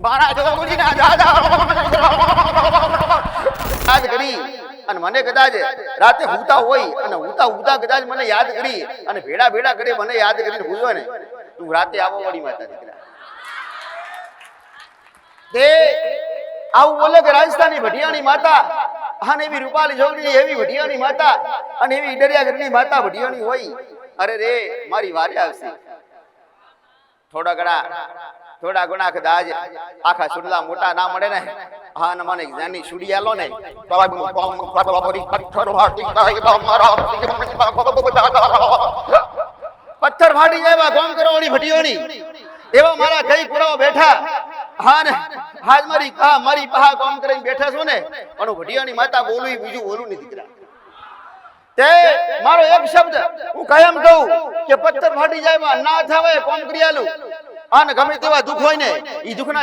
બારા જોગુજીના દાદા યાદ કરી અને મને કદાચ રાતે હુતા હોય અને હુતા કદાચ મને યાદ કરી અને ભેડા ભેડા કરી મને યાદ કરીને ભૂલ્યો ને તું રાતે આવો વળી માતા દીકરા તે આવું બોલે કે રાજસ્થાની ભટિયાની માતા અને એવી રૂપાલી જોગણી એવી ભટિયાની માતા અને એવી દરિયાગઢની માતા ભટિયાની હોય અરે રે મારી વારે આવશે થોડા ઘણા કદાચ આખા સુડલા મોટા ના મળે ને હા ને મને જ્ઞાની સુડી આલો ને પથ્થર ફાટી જાય કોમ કરો વાળી ભટિયોની એવા મારા કઈ પુરાવા બેઠા હા ને હાજ મારી પહા કામ કરીને બેઠા છો ને પણ ભટિયાની માતા બોલું બીજું બોલું નહીં દીકરા તે મારો એક શબ્દ હું કાયમ કહું કે પથ્થર ફાટી જાય ના થાવે કોમ કરી આલું અને ગમે તેવા દુઃખ હોય ને એ દુઃખના